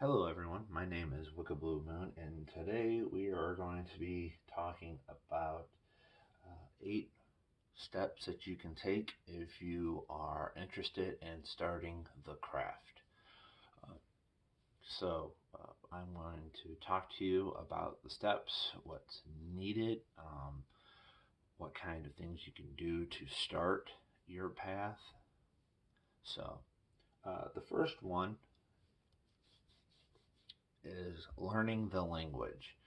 Hello everyone, my name is Wicca BluMoon, and today we are going to be talking about 8 steps that you can take if you are interested in starting the craft. Uh, I'm going to talk to you about the steps, what's needed, what kind of things you can do to start your path. The first one is learning the language.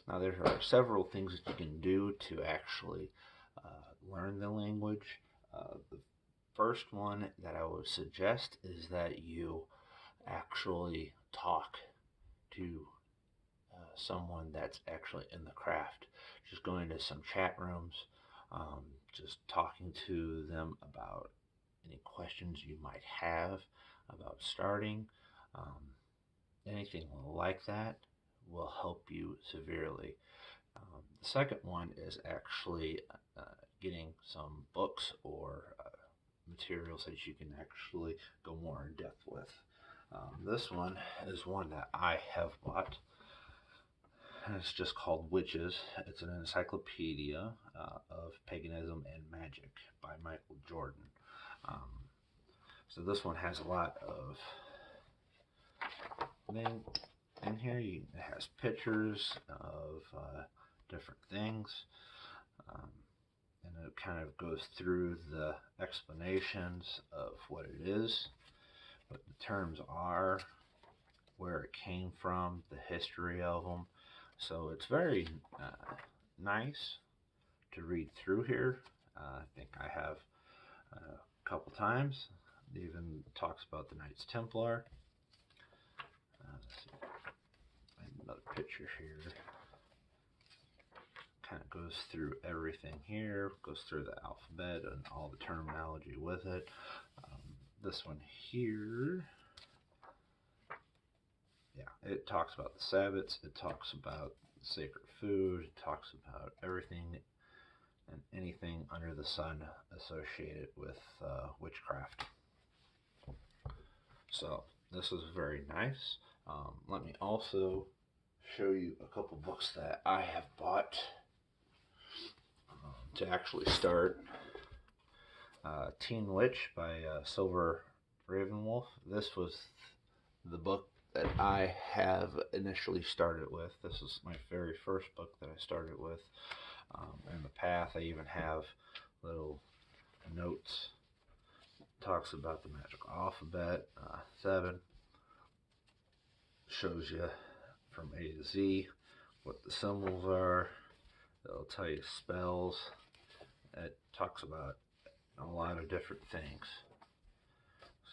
Now, there are several things that you can do to actually learn the language. The first one that I would suggest is that you actually talk to someone that's actually in the craft. Just going to some chat rooms, just talking to them about any questions you might have about starting. Um, Anything like that will help you severely. The second one is actually getting some books or materials that you can actually go more in depth with. This one is one that I have bought, and it's just called Witches. It's an encyclopedia of paganism and magic by Michael Jordan. Um, so this one has a lot of things in here. It has pictures of different things, um, and it kind of goes through the explanations of what it is, what the terms are, where it came from, the history of them. So it's very nice to read through here. I think I have a couple times. It even talks about the Knights Templar. Let's see. Another picture here. Kind of goes through everything here, goes through the alphabet and all the terminology with it. This one here, yeah, it talks about the Sabbats, it talks about sacred food, it talks about everything and anything under the sun associated with witchcraft. So this is very nice. Let me also show you a couple books that I have bought to actually start. Teen Witch by Silver Ravenwolf. This was the book that I have initially started with. This is my very first book that I started with. In the path, I even have little notes. It talks about the magical alphabet. 7 shows you from A to Z what the symbols are. It'll tell you spells. It talks about a lot of different things.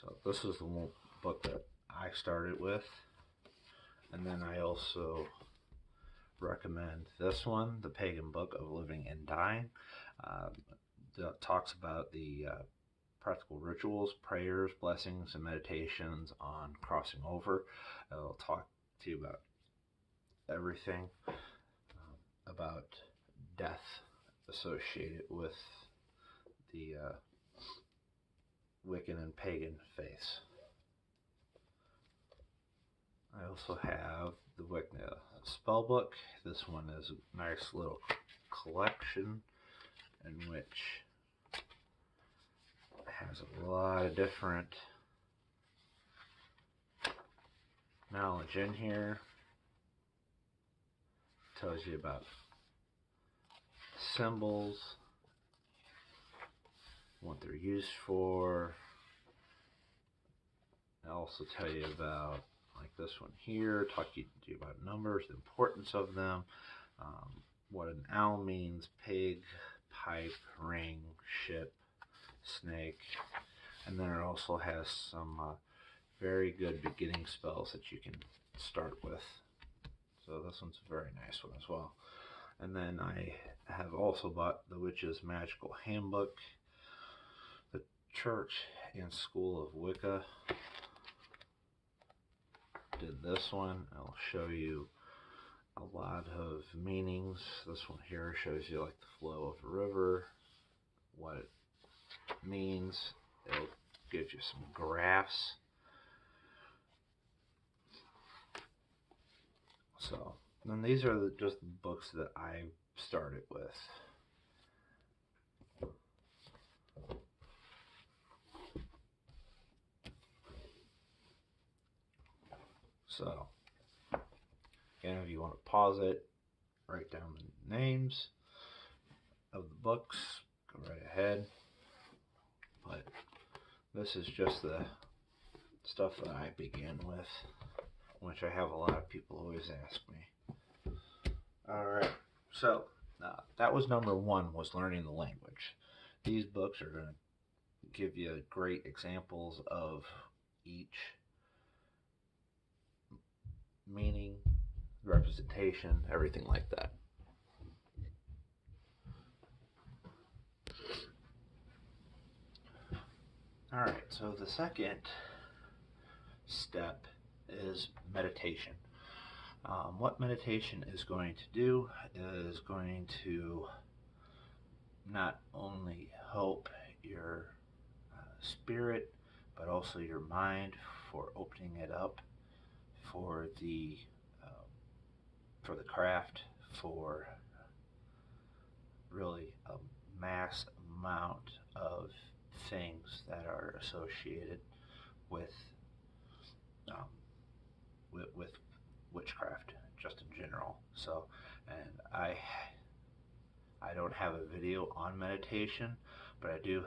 So this is the one book that I started with. And then I also recommend this one, The Pagan Book of Living and Dying. That talks about the practical rituals, prayers, blessings, and meditations on crossing over. It'll talk to you about everything about death associated with the Wiccan and pagan faiths. I also have the Wicca Spellbook. This one is a nice little collection in which has a lot of different knowledge in here. Tells you about symbols, what they're used for. I also tell you about, like this one here, talk to you about numbers, the importance of them, what an owl means, pig, pipe, ring, ship, snake, and then it also has some very good beginning spells that you can start with. So this one's a very nice one as well. And then I have also bought the Witch's Magical Handbook, the Church and School of Wicca did this one. I'll show you a lot of meanings. This one here shows you like the flow of a river, what it means. It'll give you some graphs. So, and these are just the books that I started with. So, again, if you want to pause it, write down the names of the books, go right ahead. But this is just the stuff that I began with, which I have a lot of people always ask me. Alright, so that was number one, was learning the language. These books are going to give you great examples of each meaning, representation, everything like that. Alright, so the second step is meditation. What meditation is going to do is going to not only help your spirit, but also your mind, for opening it up for the craft, for really a mass amount of things that are associated with witchcraft, just in general. So, and I don't have a video on meditation, but I do.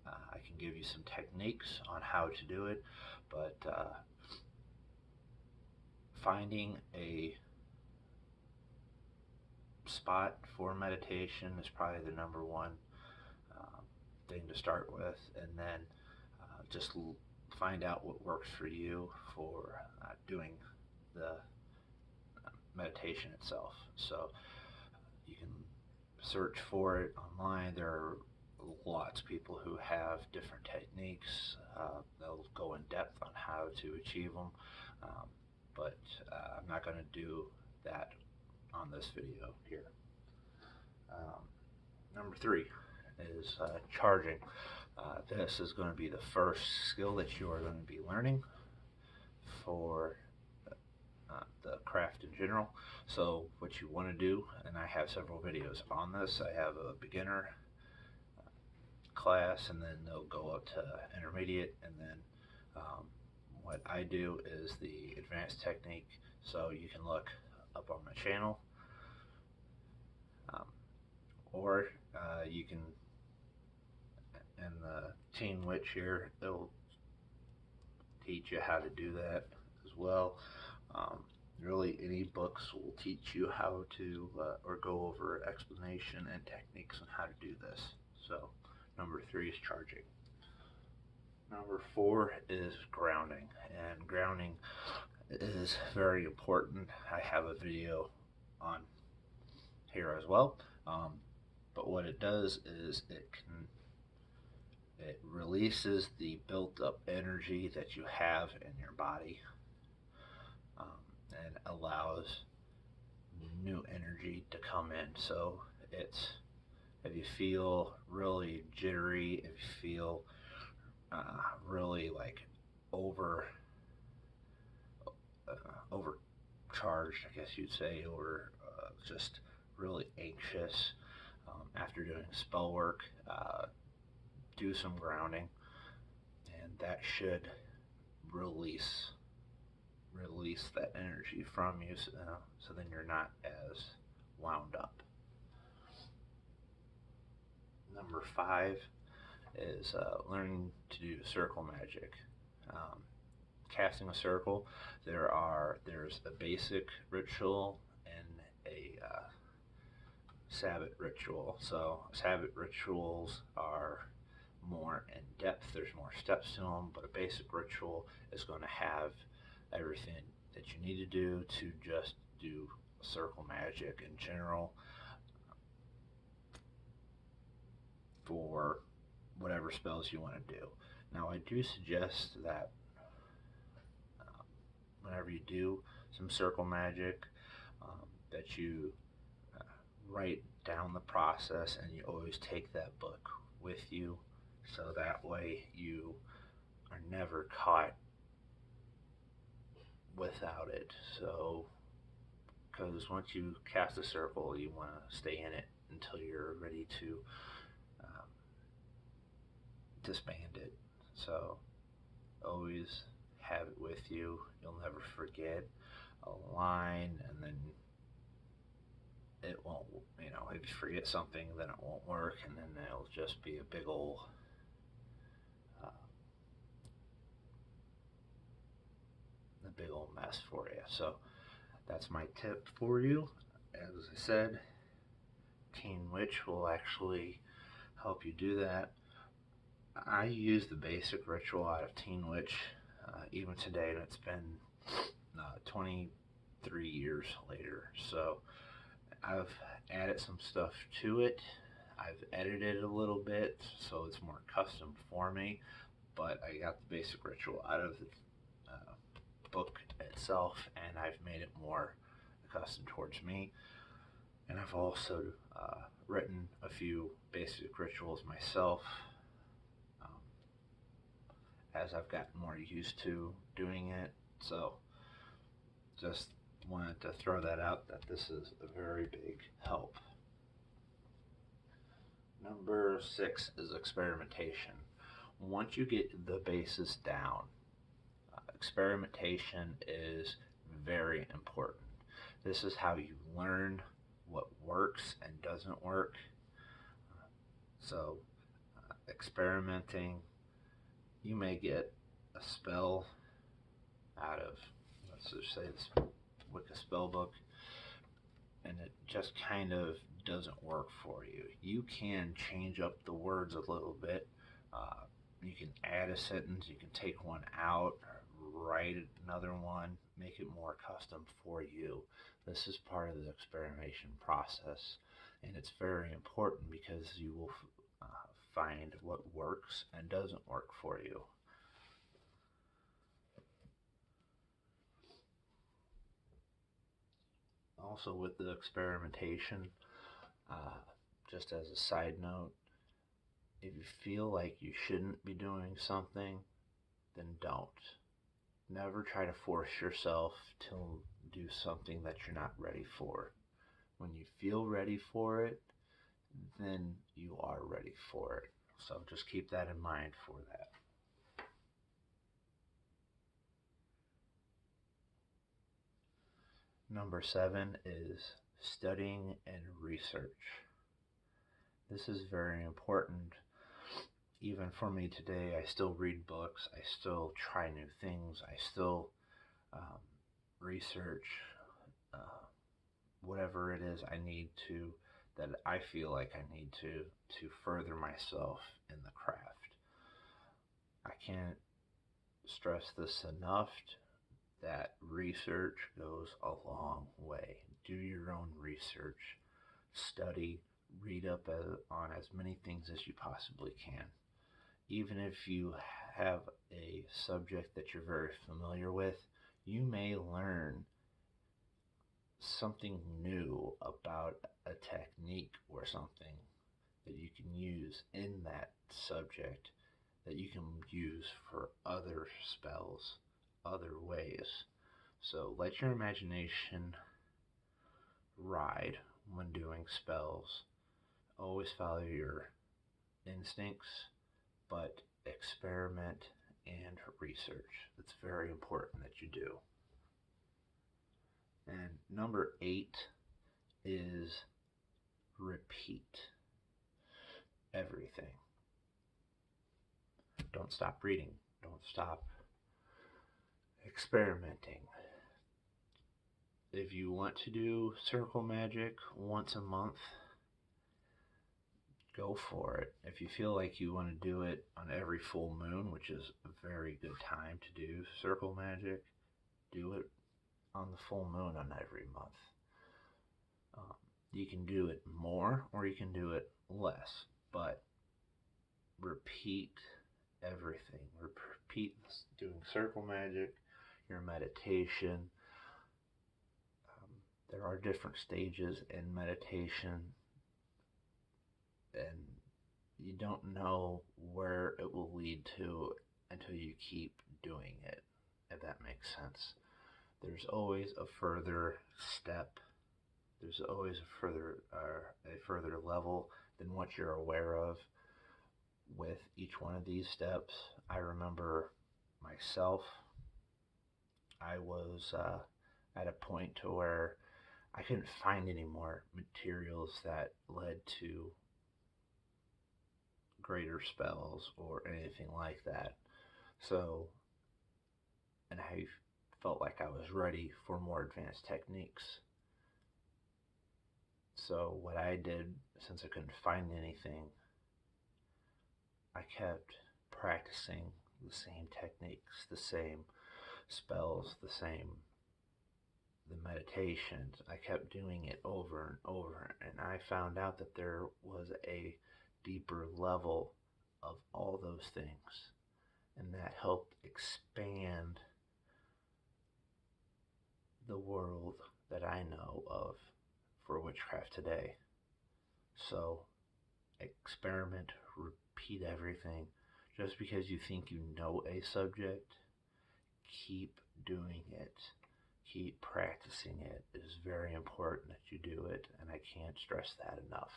I can give you some techniques on how to do it, but finding a spot for meditation is probably the number one thing to start with, and then just find out what works for you for doing the meditation itself. So you can search for it online. There are lots of people who have different techniques. They'll go in depth on how to achieve them, but I'm not going to do that on this video here. Number three is charging. This is going to be the first skill that you are going to be learning for the craft in general. So what you want to do, and I have several videos on this. I have a beginner class, and then they'll go up to intermediate, and then what I do is the advanced technique. So you can look up on my channel, or you can, in the Teen Witch here, they'll teach you how to do that as well. Really, any books will teach you how to, or go over explanation and techniques on how to do this. So, number three is charging. Number four is grounding, and grounding is very important. I have a video on here as well. But what it does is it releases the built up energy that you have in your body, and allows new energy to come in. So it's, if you feel really jittery, if you feel really like overcharged, I guess you'd say, or just really anxious after doing spell work, do some grounding, and that should release that energy from you, so then you're not as wound up. Number five is learning to do circle magic. Casting a circle, there's a basic ritual and a Sabbath ritual. So Sabbath rituals are more in depth, there's more steps to them, but a basic ritual is going to have everything that you need to do to just do circle magic in general, for whatever spells you want to do. Now, I do suggest that whenever you do some circle magic, that you write down the process, and you always take that book with you, so that way you are never caught without it. So because once you cast a circle, you want to stay in it until you're ready to disband it. So always have it with you. You'll never forget a line, and then it won't, if you forget something, then it won't work, and then it'll just be a big old mess for you. So that's my tip for you. As I said, Teen Witch will actually help you do that. I use the basic ritual out of Teen Witch even today, and it's been 23 years later. So I've added some stuff to it. I've edited it a little bit so it's more custom for me, but I got the basic ritual out of the book itself, and I've made it more custom towards me. And I've also written a few basic rituals myself as I've gotten more used to doing it. So just wanted to throw that out, that this is a very big help. Number 6 is experimentation. Once you get the basis down, experimentation is very important. This is how you learn what works and doesn't work. So experimenting, you may get a spell out of, let's just say, this Wicca spell book, and it just kind of doesn't work for you. You can change up the words a little bit. You can add a sentence, you can take one out, write another one, make it more custom for you. This is part of the experimentation process, and it's very important because you will find what works and doesn't work for you. Also, with the experimentation, just as a side note, if you feel like you shouldn't be doing something, then don't. Never try to force yourself to do something that you're not ready for. When you feel ready for it, then you are ready for it. So just keep that in mind for that. Number 7 is studying and research. This is very important. Even for me today, I still read books, I still try new things, I still research whatever it is I need to, that I feel like I need to further myself in the craft. I can't stress this enough, that research goes a long way. Do your own research, study, read up on as many things as you possibly can. Even if you have a subject that you're very familiar with, you may learn something new about a technique or something that you can use in that subject that you can use for other spells, other ways. So let your imagination ride when doing spells. Always follow your instincts, but experiment and research. It's very important that you do. And number 8 is repeat everything. Don't stop reading. Don't stop experimenting. If you want to do circle magic once a month, go for it. If you feel like you want to do it on every full moon, which is a very good time to do circle magic, do it on the full moon on every month. You can do it more or you can do it less, but repeat everything. Repeat doing circle magic, your meditation. There are different stages in meditation, and you don't know where it will lead to until you keep doing it, if that makes sense. There's always a further step There's always a further level than what you're aware of with each one of these steps. I remember myself, I was at a point to where I couldn't find any more materials that led to greater spells or anything like that. So, and I felt like I was ready for more advanced techniques. So what I did, since I couldn't find anything, I kept practicing the same techniques, the same spells, the meditations. I kept doing it over and over, and I found out that there was a deeper level of all those things, and that helped expand the world that I know of for witchcraft today. So experiment, repeat everything. Just because you think you know a subject, keep doing it. Keep practicing it. It is very important that you do it, and I can't stress that enough.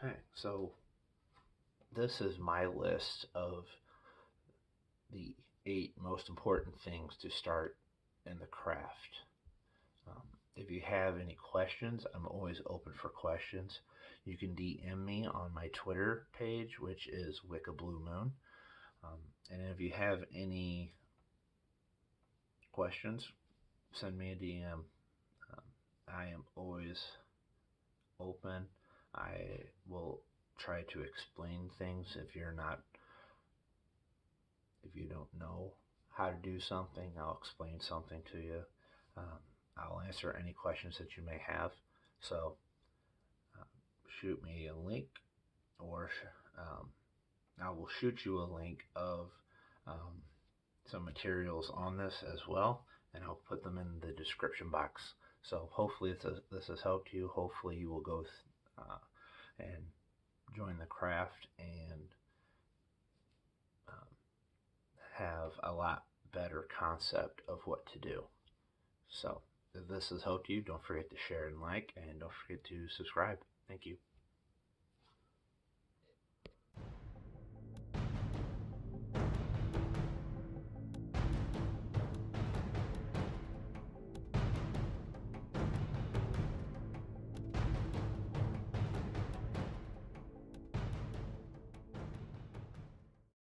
Okay, so this is my list of the 8 most important things to start in the craft. If you have any questions, I'm always open for questions. You can DM me on my Twitter page, which is Wicca BluMoon. And if you have any questions, send me a DM. I am always open. I will try to explain things if you don't know how to do something, I'll explain something to you. I'll answer any questions that you may have. So shoot me a link, or I will shoot you a link of some materials on this as well, and I'll put them in the description box. So hopefully this has helped you. Hopefully you will go and join the craft and have a lot better concept of what to do. So if this has helped you, don't forget to share and like, and don't forget to subscribe. Thank you.